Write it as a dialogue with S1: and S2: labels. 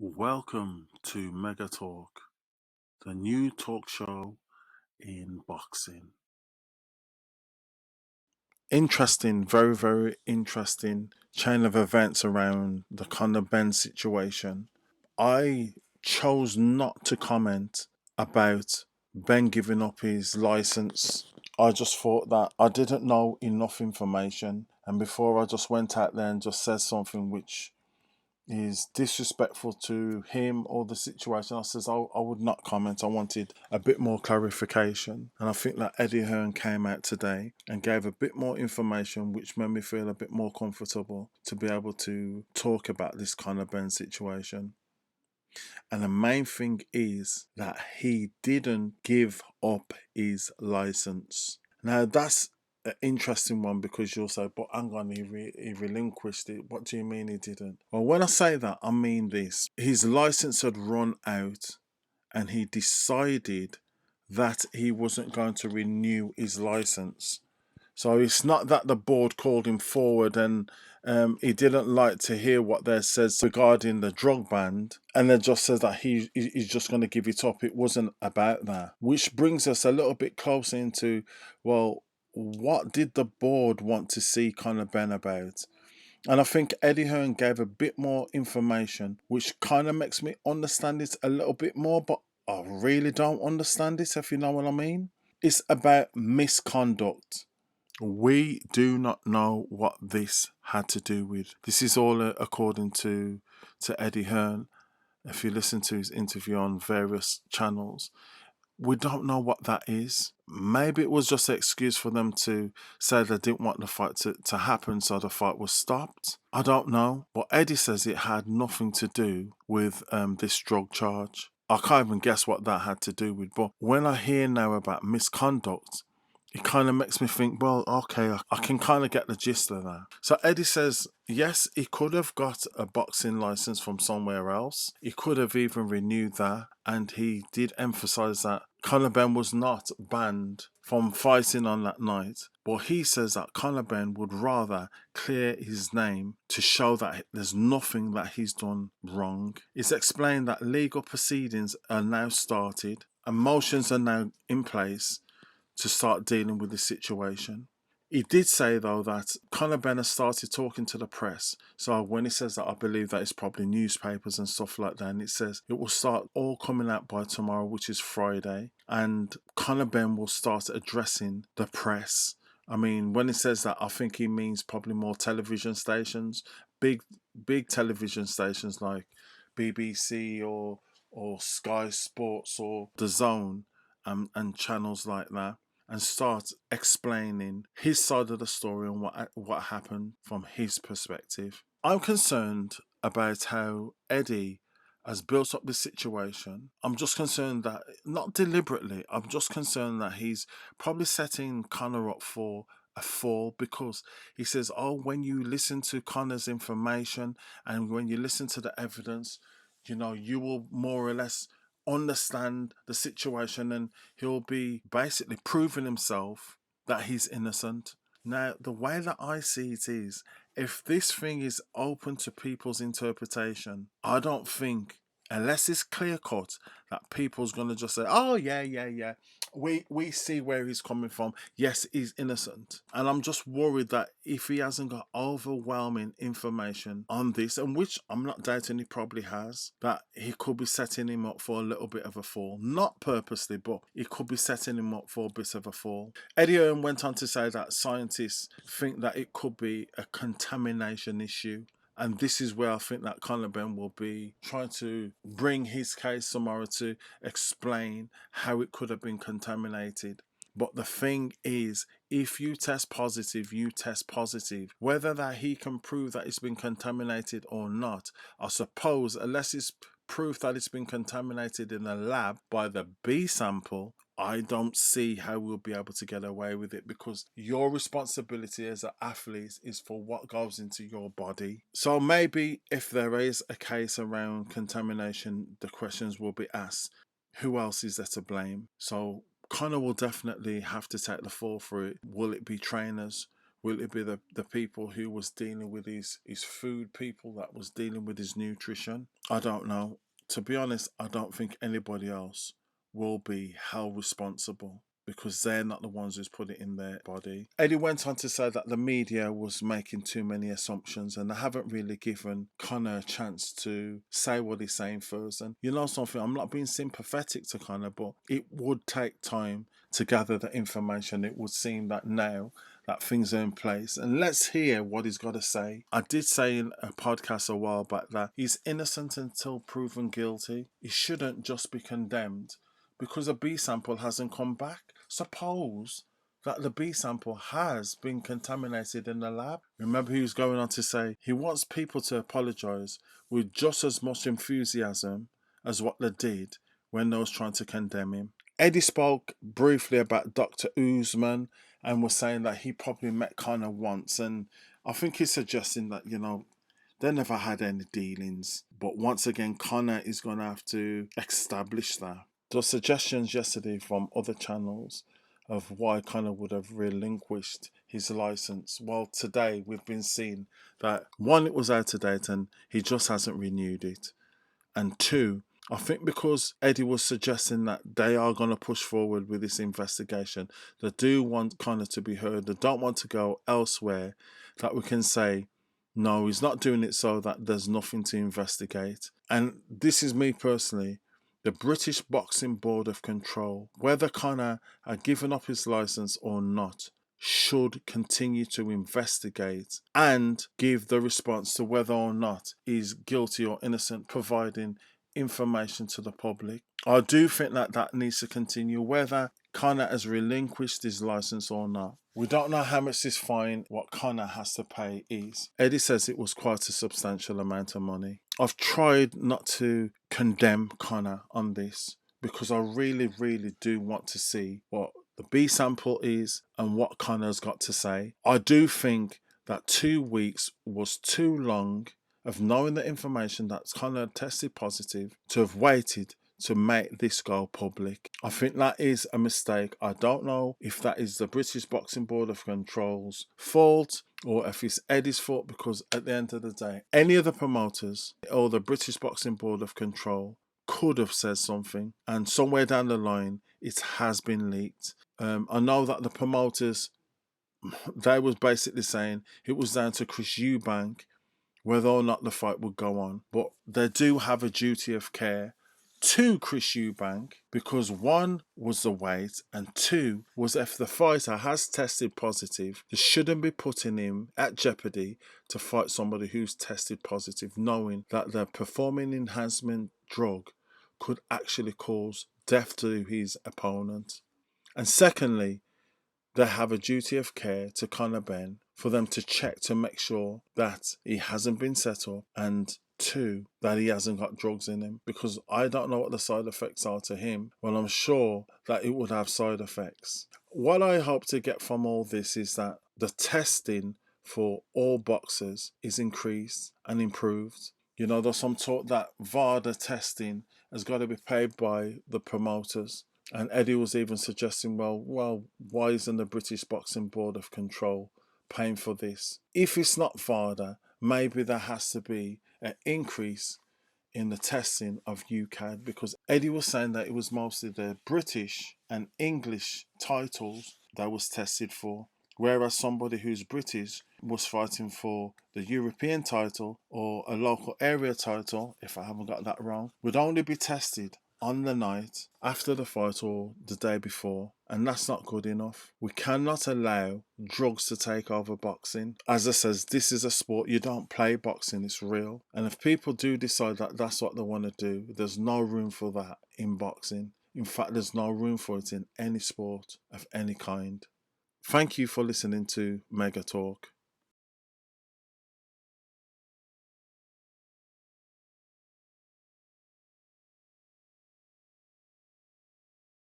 S1: Welcome to Mega Talk, the new talk show in boxing. Interesting, very, very interesting chain of events around the Connor Benn situation. I chose not to comment about Ben giving up his license. I just thought that I didn't know enough information, and before I just went out there and just said something which is disrespectful to him or the situation. I says I would not comment. I wanted a bit more clarification, and I think that Eddie Hearn came out today and gave a bit more information, which made me feel a bit more comfortable to be able to talk about this Conor Benn situation. And the main thing is that he didn't give up his license. Now that's an interesting one because you'll say, but hang on, he relinquished it. What do you mean he didn't? Well, when I say that, I mean this. His license had run out and he decided that he wasn't going to renew his license. So it's not that the board called him forward and he didn't like to hear what they says regarding the drug ban, and then just says that he's just going to give it up. It wasn't about that, which brings us a little bit closer into, well, what did the board want to see Conor Benn about? And I think Eddie Hearn gave a bit more information, which kind of makes me understand it a little bit more, but I really don't understand it, if you know what I mean. It's about misconduct. We do not know what this had to do with. This is all according to Eddie Hearn. If you listen to his interview on various channels, we don't know what that is. Maybe it was just an excuse for them to say they didn't want the fight to happen, so the fight was stopped. I don't know. But Eddie says it had nothing to do with this drug charge. I can't even guess what that had to do with. But when I hear now about misconduct, it kind of makes me think, well, okay, I can kind of get the gist of that. So Eddie says, yes, he could have got a boxing license from somewhere else. He could have even renewed that. And he did emphasize that Conor Benn was not banned from fighting on that night. But he says that Conor Benn would rather clear his name to show that there's nothing that he's done wrong. It's explained that legal proceedings are now started and motions are now in place to start dealing with the situation. He did say, though, that Conor Benn has started talking to the press. So when he says that, I believe that it's probably newspapers and stuff like that. And it says it will start all coming out by tomorrow, which is Friday. And Conor Benn will start addressing the press. I mean, when he says that, I think he means probably more television stations, big television stations like BBC or Sky Sports or The Zone, and channels like that, and start explaining his side of the story and what happened from his perspective. I'm concerned about how Eddie has built up this situation. I'm just concerned that, not deliberately, I'm just concerned that he's probably setting Conor up for a fall, because he says, oh, when you listen to Conor's information and when you listen to the evidence, you will more or less understand the situation, and he'll be basically proving himself that he's innocent. Now, the way that I see it is, if this thing is open to people's interpretation, I don't think, unless it's clear cut, that people's gonna just say, "Oh yeah, we see where he's coming from. Yes, he's innocent." And I'm just worried that if he hasn't got overwhelming information on this, and which I'm not doubting he probably has, that he could be setting him up for a little bit of a fall. Not purposely, but he could be setting him up for a bit of a fall. Eddie Hearn went on to say that scientists think that it could be a contamination issue. And this is where I think that Conor Benn will be trying to bring his case tomorrow to explain how it could have been contaminated. But the thing is, if you test positive, you test positive. Whether that he can prove that it's been contaminated or not, I suppose, unless it's proof that it's been contaminated in a lab by the B sample, I don't see how we'll be able to get away with it, because your responsibility as an athlete is for what goes into your body. So maybe if there is a case around contamination, the questions will be asked, who else is there to blame? So Conor will definitely have to take the fall for it. Will it be trainers? Will it be the people who was dealing with his food people, that was dealing with his nutrition? I don't know. To be honest, I don't think anybody else will be held responsible because they're not the ones who's put it in their body. Eddie went on to say that the media was making too many assumptions and they haven't really given Connor a chance to say what he's saying first. And you know something, I'm not being sympathetic to Connor, but it would take time to gather the information. It would seem that now that things are in place. And let's hear what he's got to say. I did say in a podcast a while back that he's innocent until proven guilty. He shouldn't just be condemned because a B sample hasn't come back. Suppose that the B sample has been contaminated in the lab. Remember, he was going on to say he wants people to apologise with just as much enthusiasm as what they did when they was trying to condemn him. Eddie spoke briefly about Dr. Usman and was saying that he probably met Connor once, and I think he's suggesting that, they never had any dealings. But once again, Connor is going to have to establish that. There were suggestions yesterday from other channels of why Connor would have relinquished his license. Well, today we've been seeing that, one, it was out of date and he just hasn't renewed it. And two, I think because Eddie was suggesting that they are going to push forward with this investigation, they do want Connor to be heard, they don't want to go elsewhere, that we can say, no, he's not doing it so that there's nothing to investigate. And this is me personally. The British Boxing Board of Control, whether Connor had given up his license or not, should continue to investigate and give the response to whether or not he's guilty or innocent, providing information to the public. I do think that that needs to continue, whether Connor has relinquished his license or not. We don't know how much this fine, what Connor has to pay, is. Eddie says it was quite a substantial amount of money. I've tried not to condemn Connor on this because I really, really do want to see what the B sample is and what Connor's got to say. I do think that 2 weeks was too long of knowing the information that Connor tested positive to have waited to make this go public. I think that is a mistake. I don't know if that is the British Boxing Board of Control's fault or if it's Eddie's fault, because at the end of the day, any of the promoters or the British Boxing Board of Control could have said something, and somewhere down the line it has been leaked. I know that the promoters, they was basically saying it was down to Chris Eubank whether or not the fight would go on, but they do have a duty of care to Chris Eubank, because one was the weight and two was if the fighter has tested positive, they shouldn't be putting him at jeopardy to fight somebody who's tested positive, knowing that the performing enhancement drug could actually cause death to his opponent. And secondly, they have a duty of care to Connor Benn for them to check to make sure that he hasn't been set up, and two, that he hasn't got drugs in him, because I don't know what the side effects are to him. Well, I'm sure that it would have side effects. What I hope to get from all this is that the testing for all boxers is increased and improved. There's some talk that VADA testing has got to be paid by the promoters. And Eddie was even suggesting, well, why isn't the British Boxing Board of Control paying for this? If it's not VADA, maybe there has to be an increase in the testing of UCAD, because Eddie was saying that it was mostly the British and English titles that was tested for, whereas somebody who's British was fighting for the European title or a local area title, if I haven't got that wrong, would only be tested on the night after the fight or the day before, and that's not good enough. We cannot allow drugs to take over boxing. As I says, this is a sport. You don't play boxing, it's real. And if people do decide that that's what they want to do, there's no room for that in boxing. In fact, there's no room for it in any sport of any kind. Thank you for listening to Mega Talk.